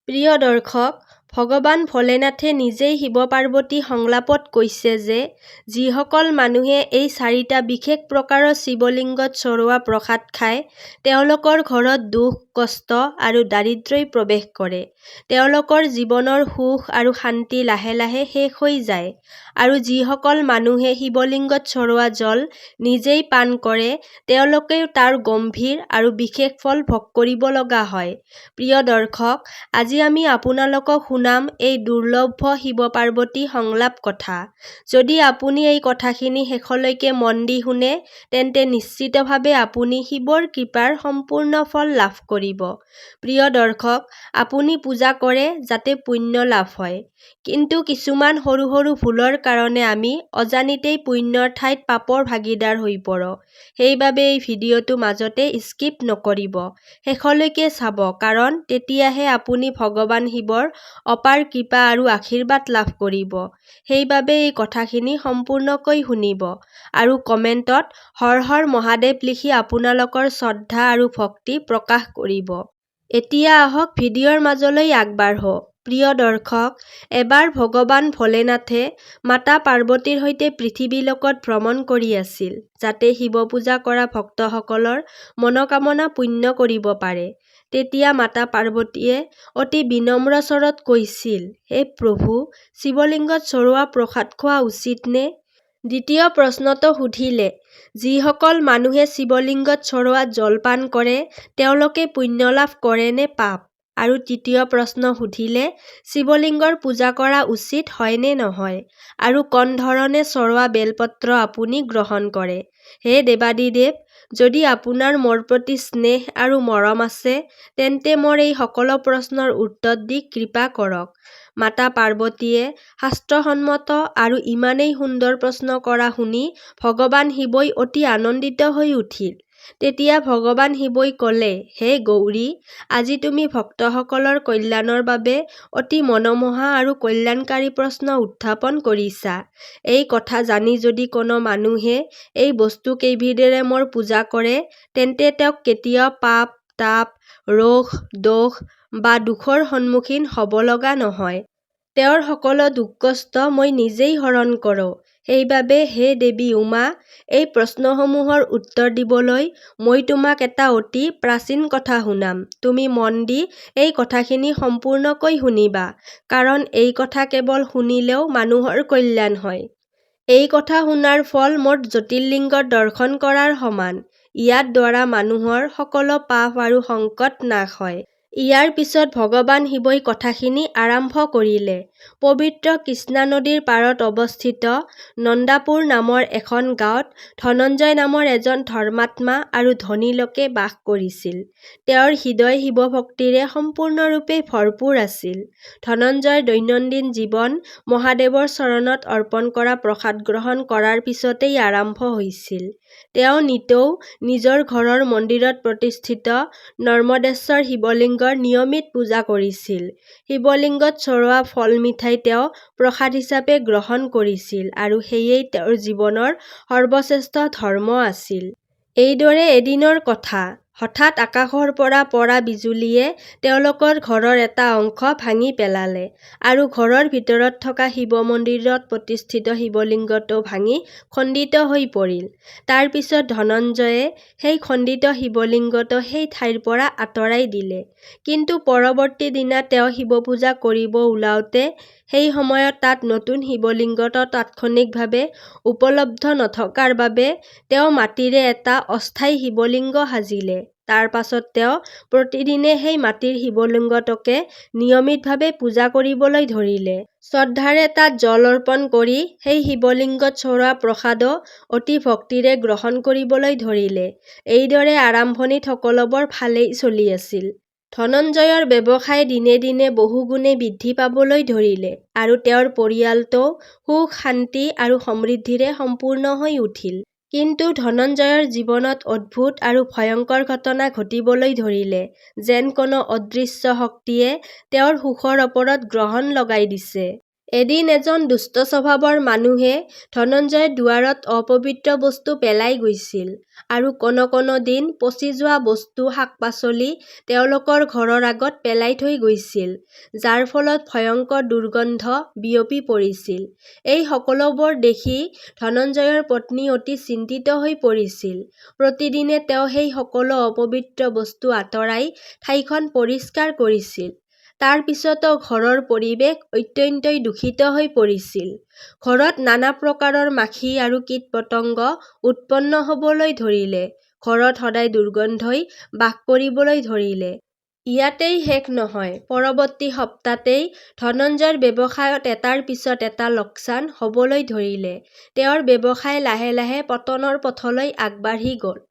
প্ৰিয় দৰ্শক, ভগৱান ভোলেনাথে নিজেই শিৱ পাৰ্বতী সংলাপত কৈছে যে যিসকল মানুহে এই 4টা বিশেষ প্ৰকাৰৰ শিৱলিংগত চৰোৱা প্ৰসাদ খায়, তেওঁলোকৰ ঘৰত দুখ, কষ্ট আৰু দাৰিদ্ৰ্যই প্ৰৱেশ কৰে। তেওঁলোকৰ জীৱনৰ সুখ আৰু শান্তি লাহে লাহে শেষ হৈ যায়। আৰু যিসকল মানুহে শিৱলিংগত চৰোৱা জল নিজেই পান কৰে, তেওঁলোকেও তাৰ গম্ভীৰ আৰু বিশেষ ফল ভোগ কৰিব লগা হয়। প্ৰিয় দৰ্শক, আজি আমি আপোনালোকক শুনাম এই দুৰ্লভ শিৱ পাৰ্বতী সংলাপ কথা। যদি আপুনি এই কথাখিনি শেষলৈকে মন দি শুনে, তেন্তে নিশ্চিতভাৱে আপুনি শিৱৰ কৃপাৰ সম্পূৰ্ণ ফল লাভ কৰিব। প্ৰিয় দৰ্শক, আপুনি পূজা কৰে যাতে পুণ্য লাভ হয়। কিন্তু কিছুমান সৰু সৰু ভুলৰ কাৰণে আমি অজানিতেই পুণ্যৰ ঠাইত পাপৰ ভাগীদাৰ হৈ পৰোঁ। সেইবাবে এই ভিডিঅ'টো মাজতে স্কিপ নকৰিব, শেষলৈকে চাব, কাৰণ তেতিয়াহে আপুনি ভগৱান শিৱৰ অপাৰ কৃপা আৰু আশীৰ্বাদ লাভ কৰিব। সেইবাবে এই কথাখিনি সম্পূৰ্ণকৈ শুনিব আৰু কমেণ্টত হৰ হৰ মহাদেৱ লিখি আপোনালোকৰ শ্ৰদ্ধা আৰু ভক্তি প্ৰকাশ কৰিব। এতিয়া আহক ভিডিঅ'ৰ মাজলৈ আগবাঢ়ো। প্ৰিয় দৰ্শক, এবাৰ ভগৱান ভোলেনাথে মাতা পাৰ্বতীৰ সৈতে পৃথিৱীলোকত ভ্ৰমণ কৰি আছিল, যাতে শিৱ পূজা কৰা ভক্তসকলৰ মনোকামনা পূৰ্ণ কৰিব পাৰে। তেতিয়া মাতা পাৰ্বতীয়ে অতি বিনম্ৰ স্বৰত কৈছিল, হে প্ৰভু, শিৱলিংগত চৰোৱা প্ৰসাদ খোৱা উচিত নে? দ্বিতীয় প্ৰশ্নটো সুধিলে, যিসকল মানুহে শিৱলিংগত চৰোৱা জল পান কৰে, তেওঁলোকে পুণ্য লাভ কৰে নে পাপ? আৰু তৃতীয় প্ৰশ্ন সুধিলে, শিৱলিংগৰ পূজা কৰা উচিত হয় নে নহয়? আৰু কোন ধৰণে চৰোৱা বেলপত্ৰ আপুনি গ্ৰহণ কৰে? হে দেৱাদিদেৱ, যদি আপোনাৰ মোৰ প্ৰতি স্নেহ আৰু মৰম আছে, তেন্তে মোৰ এই সকলো প্ৰশ্নৰ উত্তৰ দি কৃপা কৰক। মাতা পাৰ্বতীয়ে শাস্ত্ৰসন্মত আৰু ইমানেই সুন্দৰ প্ৰশ্ন কৰা শুনি ভগৱান শিৱই অতি আনন্দিত হৈ উঠিল। তেতিয়া ভগৱান শিৱই ক'লে, হে গৌৰী, আজি তুমি ভক্তসকলৰ কল্যাণৰ বাবে অতি মনোমোহা আৰু কল্যাণকাৰী প্ৰশ্ন উত্থাপন কৰিছা। এই কথা জানি যদি কোনো মানুহে এই বস্তুকেইবিধেৰে মোৰ পূজা কৰে, তেন্তে তেওঁক কেতিয়াও পাপ, তাপ, ৰোগ, দোষ বা দুখৰ সন্মুখীন হ'ব লগা নহয়। তেওঁৰ সকলো দুখ কষ্ট মই নিজেই হৰণ কৰোঁ। সেইবাবে হে দেৱী উমা, এই প্ৰশ্নসমূহৰ উত্তৰ দিবলৈ মই তোমাক এটা অতি প্ৰাচীন কথা শুনাম। তুমি মন দি এই কথাখিনি সম্পূৰ্ণকৈ শুনিবা, কাৰণ এই কথা কেৱল শুনিলেও মানুহৰ কল্যাণ হয়। এই কথা শুনাৰ ফল মোৰ জ্যোতিৰ্লিংগৰ দৰ্শন কৰাৰ সমান। ইয়াৰ দ্বাৰা মানুহৰ সকলো পাপ আৰু সংকট নাশ হয়। ইয়াৰ পিছত ভগৱান শিৱই কথাখিনি আৰম্ভ কৰিলে। পবিত্ৰ কৃষ্ণা নদীৰ পাৰত অৱস্থিত নন্দাপুৰ নামৰ এখন গাঁৱত ধনঞ্জয় নামৰ এজন ধৰ্মাত্মা আৰু ধনী লোকে বাস কৰিছিল। তেওঁৰ হৃদয় শিৱভক্তিৰে সম্পূৰ্ণৰূপে ভৰপূৰ আছিল। ধনঞ্জয়ৰ দৈনন্দিন জীৱন মহাদেৱৰ চৰণত অৰ্পণ কৰা প্ৰসাদ গ্ৰহণ কৰাৰ পিছতেই আৰম্ভ হৈছিল। তেওঁ নিতৌ নিজৰ ঘৰৰ মন্দিৰত প্ৰতিষ্ঠিত নৰ্মদেশ্বৰ শিৱলিংগৰ নিয়মিত পূজা কৰিছিল। শিৱলিংগত চৰোৱা ফল মিঠাই তেওঁ প্ৰসাদ হিচাপে গ্ৰহণ কৰিছিল আৰু সেয়েই তেওঁৰ জীৱনৰ সৰ্বশ্ৰেষ্ঠ ধৰ্ম আছিল। এইদৰে এদিনৰ কথা, হঠাৎ আকাশৰ পৰা পৰা বিজুলীয়ে তেওঁলোকৰ ঘৰৰ এটা অংশ ভাঙি পেলালে আৰু ঘৰৰ ভিতৰত থকা শিৱ মন্দিৰত প্ৰতিষ্ঠিত শিৱলিংগটো ভাঙি খণ্ডিত হৈ পৰিল। তাৰ পিছত ধনঞ্জয়ে সেই খণ্ডিত শিৱলিংগটো সেই ঠাইৰ পৰা আঁতৰাই দিলে। কিন্তু পৰৱৰ্তী দিনা তেওঁ শিৱ পূজা কৰিব ওলাওঁতে সেই সময়ত তাত নতুন শিৱলিংগটো তাৎক্ষণিকভাৱে উপলব্ধ নথকাৰ বাবে তেওঁ মাটিৰে এটা অস্থায়ী শিৱলিংগ সাজিলে। তাৰ পাছত তেওঁ প্ৰতিদিনে সেই মাটিৰ শিৱলিংগটোকে নিয়মিতভাৱে পূজা কৰিবলৈ ধৰিলে। শ্ৰদ্ধাৰে তাত জল অৰ্পণ কৰি সেই শিৱলিংগত চৰোৱা প্ৰসাদো অতি ভক্তিৰে গ্ৰহণ কৰিবলৈ ধৰিলে। এইদৰে আৰম্ভণিত সকলোবোৰ ভালেই চলি আছিল। ধনঞ্জয়ৰ ব্যৱসায় দিনে দিনে বহুগুণে বৃদ্ধি পাবলৈ ধৰিলে আৰু তেওঁৰ পৰিয়ালটোও সুখ, শান্তি আৰু সমৃদ্ধিৰে সম্পূৰ্ণ হৈ উঠিল। কিন্তু ধনঞ্জয়ৰ জীৱনত অদ্ভুত আৰু ভয়ংকৰ ঘটনা ঘটিবলৈ ধৰিলে, যেন কোনো অদৃশ্য শক্তিয়ে তেওঁৰ সুখৰ ওপৰত গ্ৰহণ লগাই দিছে। এদিন এজন দুষ্ট স্বভাৱৰ মানুহে ধনঞ্জয়ৰ দুৱাৰত অপবিত্ৰ বস্তু পেলাই গৈছিল আৰু কোনো দিন পচি যোৱা বস্তু শাক-পাচলি তেওঁলোকৰ ঘৰৰ আগত পেলাই থৈ গৈছিল, যাৰ ফলত ভয়ংকৰ দুৰ্গন্ধ বিয়পি পৰিছিল। এই সকলোবোৰ দেখি ধনঞ্জয়ৰ পত্নী অতি চিন্তিত হৈ পৰিছিল। প্ৰতিদিনে তেওঁ সেই সকলো অপবিত্ৰ বস্তু আঁতৰাই ঠাইখন পৰিষ্কাৰ কৰিছিল। তাৰ পিছতো ঘৰৰ পৰিৱেশ অত্যন্তই দূষিত হৈ পৰিছিল। ঘৰত নানা প্ৰকাৰৰ মাখি আৰু কীট-পতংগ উৎপন্ন হ'বলৈ ধৰিলে। ঘৰত সদায় দুৰ্গন্ধই বাস কৰিবলৈ ধৰিলে। ইয়াতেই শেষ নহয়, পৰৱৰ্তী সপ্তাহতেই ধনঞ্জয়ৰ ব্যৱসায়ত এটাৰ পিছত এটা লোকচান হ'বলৈ ধৰিলে। তেওঁৰ ব্যৱসায় লাহে লাহে পতনৰ পথলৈ আগবাঢ়ি গ'ল।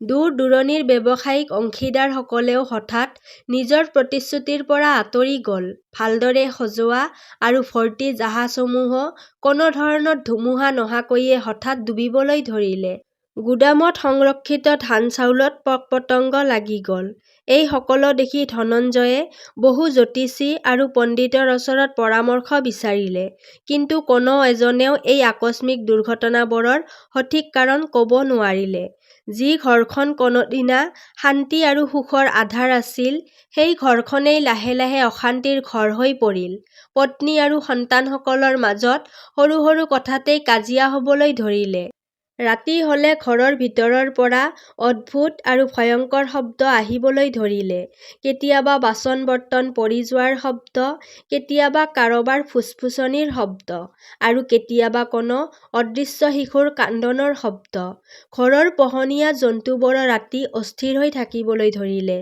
দূৰ-দূৰণিৰ ব্যৱসায়িক অংশীদাৰসকলেও হঠাৎ নিজৰ প্ৰতিশ্ৰুতিৰ পৰা আঁতৰি গ'ল। ভালদৰে সজোৱা আৰু ভৰ্তি জাহাজসমূহো কোনো ধৰণৰ ধুমুহা নহাকৈয়ে হঠাৎ ডুবিবলৈ ধৰিলে। গুদামত সংৰক্ষিত ধান-চাউলত পোক-পতংগ লাগি গ'ল। এই সকলো দেখি ধনঞ্জয়ে বহু জ্যোতিষী আৰু পণ্ডিতৰ ওচৰত পৰামৰ্শ বিচাৰিলে। কিন্তু কোনো এজনেও এই আকস্মিক দুৰ্ঘটনাবোৰৰ সঠিক কাৰণ ক'ব নোৱাৰিলে। যি ঘৰখন কোনোদিনা শান্তি আৰু সুখৰ আধাৰ আছিল, সেই ঘৰখনেই লাহে লাহে অশান্তিৰ ঘৰ হৈ পৰিল। পত্নী আৰু সন্তানসকলৰ মাজত সৰু সৰু কথাতেই কাজিয়া হ'বলৈ ধৰিলে। ৰাতি হ'লে ঘৰৰ ভিতৰৰ পৰা অদ্ভুত আৰু ভয়ংকৰ শব্দ আহিবলৈ ধৰিলে। কেতিয়াবা বাচন-বৰ্তন পৰি যোৱাৰ শব্দ, কেতিয়াবা কাৰোবাৰ ফুসফুসনিৰ শব্দ, আৰু কেতিয়াবা কোনো অদৃশ্য শিশুৰ কান্দোনৰ শব্দ। ঘৰৰ পোহনীয়া জন্তুবোৰো ৰাতি অস্থিৰ হৈ থাকিবলৈ ধৰিলে।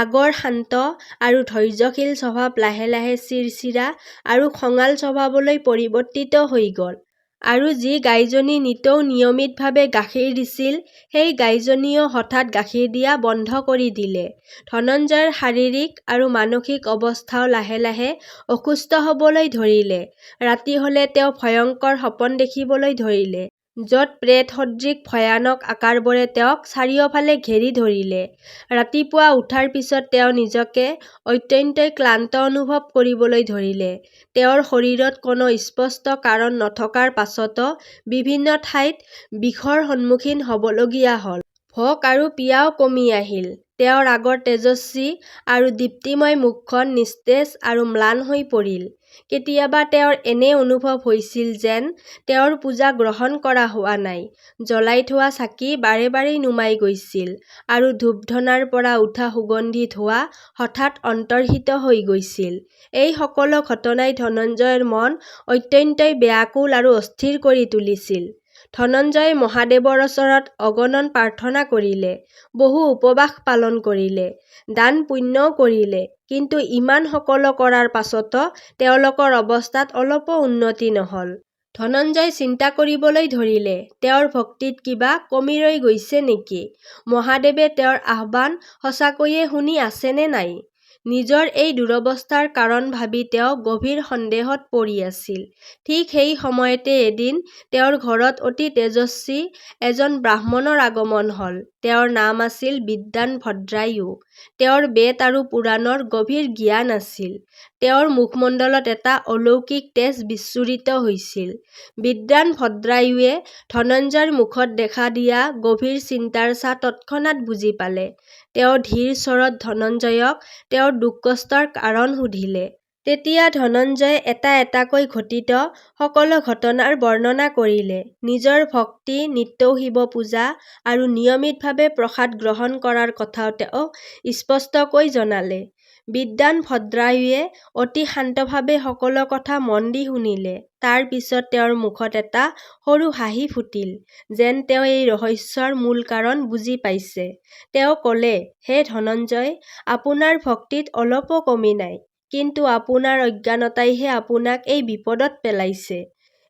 আগৰ শান্ত আৰু ধৈৰ্যশীল স্বভাৱ লাহে লাহে চিৰচিৰা আৰু খঙাল স্বভাৱলৈ পৰিৱৰ্তিত হৈ গ'ল। আৰু যি গাইজনী নিতৌ নিয়মিতভাৱে গাখীৰ দিছিল, সেই গাইজনীয়েও হঠাৎ গাখীৰ দিয়া বন্ধ কৰি দিলে। ধনঞ্জয়ৰ শাৰীৰিক আৰু মানসিক অৱস্থাও লাহে লাহে অসুস্থ হ'বলৈ ধৰিলে। ৰাতি হ'লে তেওঁ ভয়ংকৰ সপোন দেখিবলৈ ধৰিলে, য'ত প্ৰেত-সদৃশ ভয়ানক আকাৰবোৰে তেওঁক চাৰিওফালে ঘেৰি ধৰিলে। ৰাতিপুৱা উঠাৰ পিছত তেওঁ নিজকে অত্যন্তই ক্লান্ত অনুভৱ কৰিবলৈ ধৰিলে। তেওঁৰ শৰীৰত কোনো স্পষ্ট কাৰণ নথকাৰ পাছতো বিভিন্ন ঠাইত বিষৰ সন্মুখীন হ'বলগীয়া হ'ল। ভোক আৰু পিয়াও কমি আহিল। তেওঁৰ আগৰ তেজস্বী আৰু দীপ্তিময় মুখখন নিস্তেজ আৰু ম্লান হৈ পৰিল। কেতিয়াবা তেওঁৰ এনে অনুভৱ হৈছিল যেন তেওঁৰ পূজা গ্ৰহণ কৰা হোৱা নাই। জ্বলাই থোৱা চাকি বাৰে বাৰে নুমাই গৈছিল, আৰু ধূপ-ধূনাৰ পৰা উঠা সুগন্ধি ধোঁৱা হঠাৎ অন্তৰ্হিত হৈ গৈছিল। এই সকলো ঘটনাই ধনঞ্জয়ৰ মন অত্যন্তই ব্যাকুল আৰু অস্থিৰ কৰি তুলিছিল। ধনঞ্জয়ে মহাদেৱৰ ওচৰত অগণন প্ৰাৰ্থনা কৰিলে, বহু উপবাস পালন কৰিলে, দান-পুণ্যও কৰিলে, কিন্তু ইমান সকলো কৰাৰ পাছতো তেওঁলোকৰ অৱস্থাত অলপো উন্নতি নহ'ল। ধনঞ্জয় চিন্তা কৰিবলৈ ধৰিলে, তেওঁৰ ভক্তিত কিবা কমি ৰৈ গৈছে নেকি? মহাদেৱে তেওঁৰ আহ্বান সঁচাকৈয়ে শুনি আছেনে নাই? নিজৰ এই দুৰৱস্থাৰ কাৰণ ভাবি তেওঁ গভীৰ সন্দেহত পৰি আছিল। ঠিক সেই সময়তে এদিন তেওঁৰ ঘৰত অতি তেজস্বী এজন ব্ৰাহ্মণৰ আগমন হ'ল। তেওঁৰ নাম আছিল বিদ্বান ভদ্ৰায়ু। তেওঁৰ বেদ আৰু পুৰাণৰ গভীৰ জ্ঞান আছিল। তেওঁৰ মুখমণ্ডলত এটা অলৌকিক তেজ বিচ্ছুৰিত হৈছিল। বিদ্বান ভদ্ৰায়ুৱে ধনঞ্জয়ৰ মুখত দেখা দিয়া গভীৰ চিন্তাৰ ছাঁ তৎক্ষণাৎ বুজি পালে। তেওঁ ধীৰ স্বৰত ধনঞ্জয়ক তেওঁৰ দুখ-কষ্টৰ কাৰণ সুধিলে। তেতিয়া ধনঞ্জয়ে এটা এটাকৈ ঘটিত সকলো ঘটনাৰ বৰ্ণনা কৰিলে। নিজৰ ভক্তি, নিতৌ শিৱ পূজা আৰু নিয়মিতভাৱে প্ৰসাদ গ্ৰহণ কৰাৰ কথাও তেওঁ স্পষ্টকৈ জনালে। বিদ্বান ভদ্ৰায়ুৱে অতি শান্তভাৱে সকলো কথা মন দি শুনিলে। তাৰ পিছত তেওঁৰ মুখত এটা সৰু হাঁহি ফুটিল, যেন তেওঁ এই ৰহস্যৰ মূল কাৰণ বুজি পাইছে। তেওঁ ক'লে, হে ধনঞ্জয়, আপোনাৰ ভক্তিত অলপো কমি নাই, কিন্তু আপোনাৰ অজ্ঞানতাইহে আপোনাক এই বিপদত পেলাইছে।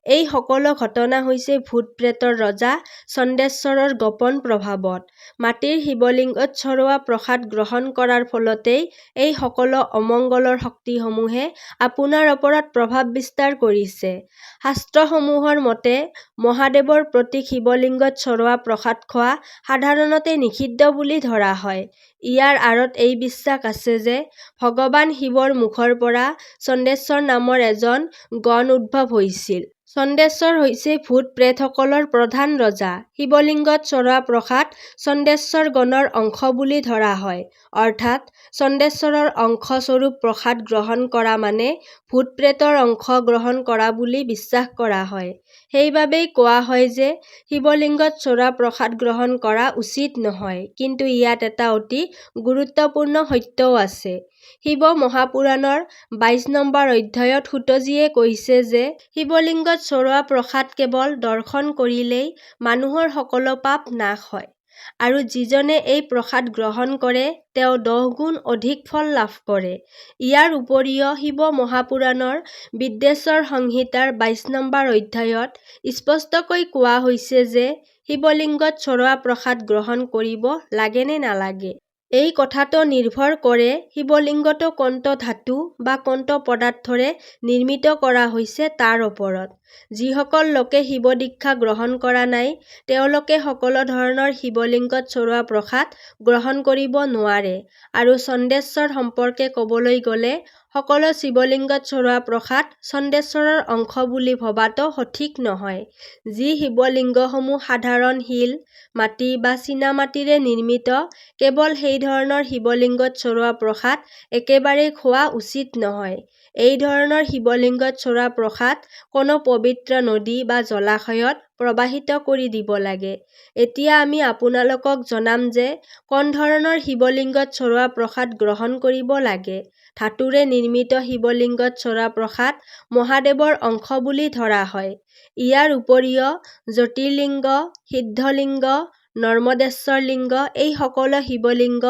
এই সকলো ঘটনা হৈছে ভূত-প্ৰেতৰ ৰজা চণ্ডেশ্বৰৰ গোপন প্ৰভাৱত। মাটিৰ শিৱলিংগত চৰোৱা প্ৰসাদ গ্ৰহণ কৰাৰ ফলতেই এই সকলো অমংগলৰ শক্তিসমূহে আপোনাৰ ওপৰত প্ৰভাৱ বিস্তাৰ কৰিছে। শাস্ত্ৰসমূহৰ মতে মহাদেৱৰ প্ৰতীক শিৱলিংগত চৰোৱা প্ৰসাদ খোৱা সাধাৰণতে নিষিদ্ধ বুলি ধৰা হয়। ইয়াৰ আঁৰত এই বিশ্বাস আছে যে ভগৱান শিৱৰ মুখৰ পৰা চণ্ডেশ্বৰ নামৰ এজন গণ উদ্ভৱ হৈছিল। চণ্ডেশ্বৰ হৈছে ভূত-প্ৰেতসকলৰ প্ৰধান ৰজা। শিৱলিংগত চৰোৱা প্ৰসাদ চণ্ডেশ্বৰ গণৰ অংশ বুলি ধৰা হয়। অৰ্থাৎ চণ্ডেশ্বৰৰ অংশস্বৰূপ প্ৰসাদ গ্ৰহণ কৰা মানে ভূত-প্ৰেতৰ অংশ গ্ৰহণ কৰা বুলি বিশ্বাস কৰা হয়। সেইবাবেই কোৱা হয় যে শিৱলিংগত চৰোৱা প্ৰসাদ গ্ৰহণ কৰা উচিত নহয়। কিন্তু ইয়াত এটা অতি গুৰুত্বপূৰ্ণ সত্যও আছে। শিৱ মহাপুৰাণৰ ২২ নম্বৰ অধ্যায়ত সূতজীয়ে কৈছে যে শিৱলিংগত চৰোৱা প্ৰসাদ কেৱল দৰ্শন কৰিলেই মানুহৰ সকলো পাপ নাশ হয় আৰু যিজনে এই প্ৰসাদ গ্ৰহণ কৰে তেওঁ ১০ গুণ অধিক ফল লাভ কৰে। ইয়াৰ উপৰিও শিৱ মহাপুৰাণৰ বিদ্বেশ্বৰ সংহিতাৰ ২২ নম্বৰ অধ্যায়ত স্পষ্টকৈ কোৱা হৈছে যে শিৱলিংগত চৰোৱা প্ৰসাদ গ্ৰহণ কৰিব লাগে নে নালাগে। এই কথাটো নিৰ্ভৰ কৰে শিৱলিংগটো কোনটো ধাতু বা কোনটো পদাৰ্থৰে নিৰ্মিত কৰা হৈছে তাৰ ওপৰত। যিসকল লোকে শিৱ দীক্ষা গ্ৰহণ কৰা নাই তেওঁলোকে সকলো ধৰণৰ শিৱলিংগত চৰোৱা প্ৰসাদ গ্ৰহণ কৰিব নোৱাৰে। আৰু চণ্ডেশ্বৰ সম্পৰ্কে ক'বলৈ গ'লে সকলো শিৱলিংগত চৰোৱা প্ৰসাদ চণ্ডেশ্বৰৰ অংশ বুলি ভবাটো সঠিক নহয়। যি শিৱলিংগসমূহ সাধাৰণ শিল, মাটি বা চীনামাটিৰে নিৰ্মিত কেৱল সেই ধৰণৰ শিৱলিংগত চৰোৱা প্ৰসাদ একেবাৰেই খোৱা উচিত নহয়। এই ধৰণৰ শিৱলিংগত চৰোৱা প্ৰসাদ কোনো পবিত্ৰ নদী বা জলাশয়ত প্ৰবাহিত কৰি দিব লাগে। এতিয়া আমি আপোনালোকক জনাম যে কোন ধৰণৰ শিৱলিংগত চৰোৱা প্ৰসাদ গ্ৰহণ কৰিব লাগে। ধাতুৰে নিৰ্মিত শিৱলিংগত চৰোৱা প্ৰসাদ মহাদেৱৰ অংশ বুলি ধৰা হয়। ইয়াৰ উপৰিও জ্যোতিৰ্লিংগ, সিদ্ধলিংগ, নৰ্মদেশ্বৰ লিংগ এই সকলো শিৱলিংগ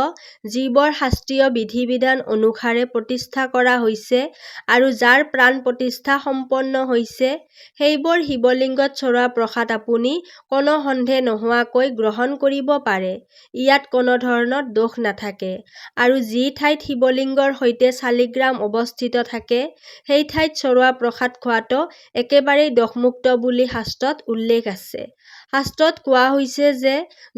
যিবোৰ শাস্ত্ৰীয় বিধি-বিধান অনুসাৰে প্ৰতিষ্ঠা কৰা হৈছে আৰু যাৰ প্ৰাণ প্ৰতিষ্ঠা সম্পন্ন হৈছে সেইবোৰ শিৱলিংগত চৰোৱা প্ৰসাদ আপুনি কোনো সন্দেহ নোহোৱাকৈ গ্ৰহণ কৰিব পাৰে। ইয়াত কোনো ধৰণৰ দোষ নাথাকে। আৰু যি ঠাইত শিৱলিংগৰ সৈতে শালিগ্ৰাম অৱস্থিত থাকে সেই ঠাইত চৰোৱা প্ৰসাদ খোৱাটো একেবাৰেই দোষমুক্ত বুলি শাস্ত্ৰত উল্লেখ আছে। শাস্ত্ৰত কোৱা হৈছে যে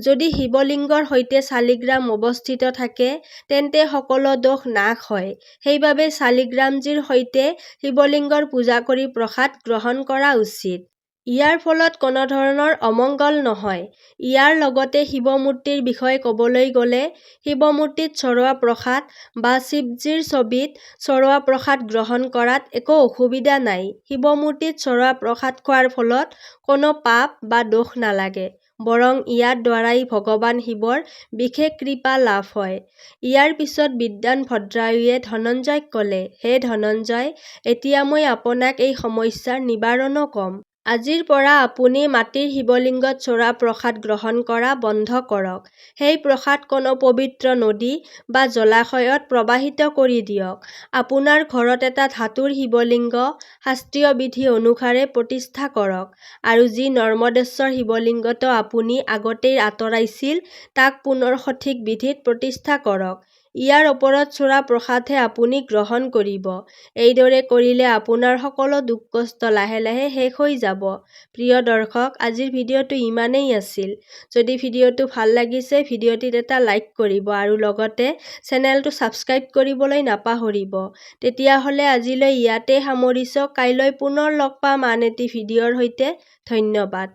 যদি শিৱলিংগৰ সৈতে শালিগ্ৰাম অৱস্থিত থাকে তেন্তে সকলো দোষ নাশ হয়। সেইবাবে শালিগ্ৰামজীৰ সৈতে শিৱলিংগৰ পূজা কৰি প্ৰসাদ গ্ৰহণ কৰা উচিত। ইয়াৰ ফলত কোনো ধৰণৰ অমংগল নহয়। ইয়াৰ লগতে শিৱ মূৰ্তিৰ বিষয়ে ক'বলৈ গ'লে শিৱ মূৰ্তিত চৰোৱা প্ৰসাদ বা শিৱজীৰ ছবিত চৰোৱা প্ৰসাদ গ্ৰহণ কৰাত একো অসুবিধা নাই। শিৱ মূৰ্তিত চৰোৱা প্ৰসাদ খোৱাৰ ফলত কোনো পাপ বা দোষ নালাগে। বৰং ইয়াৰ দ্বাৰাই ভগৱান শিৱৰ বিশেষ কৃপা লাভ হয়। ইয়াৰ পিছত বিদ্বান ভদ্ৰায়ুৱে ধনঞ্জয়ক ক'লে, হে ধনঞ্জয়, এতিয়া মই আপোনাক এই সমস্যাৰ নিবাৰণো ক'ম। আজিৰ পৰা আপুনি মাটিৰ শিৱলিংগত চৰোৱা প্ৰসাদ গ্ৰহণ কৰা বন্ধ কৰক। সেই প্ৰসাদ কোনো পবিত্ৰ নদী বা জলাশয়ত প্ৰবাহিত কৰি দিয়ক। আপোনাৰ ঘৰত এটা ধাতুৰ শিৱলিংগ শাস্ত্ৰীয় বিধি অনুসাৰে প্ৰতিষ্ঠা কৰক। আৰু যি নৰ্মদেশ্বৰ শিৱলিংগটো আপুনি আগতেই আঁতৰাইছিল তাক পুনৰ সঠিক বিধিত প্ৰতিষ্ঠা কৰক। ইয়াৰ ওপৰত চৰোৱা প্ৰসাদহে আপুনি গ্ৰহণ কৰিব। এইদৰে কৰিলে আপোনাৰ সকলো দুখ কষ্ট লাহে লাহে শেষ হৈ যাব। প্ৰিয় দৰ্শক, আজিৰ ভিডিঅ'টো ইমানেই আছিল। যদি ভিডিঅ'টো ভাল লাগিছে ভিডিঅ'টিত এটা লাইক কৰিব আৰু লগতে চেনেলটো ছাবস্ক্ৰাইব কৰিবলৈ নাপাহৰিব। তেতিয়াহ'লে আজিলৈ ইয়াতে সামৰিছোঁ। কাইলৈ পুনৰ লগ পাম আন এটি ভিডিঅ'ৰ সৈতে। ধন্যবাদ।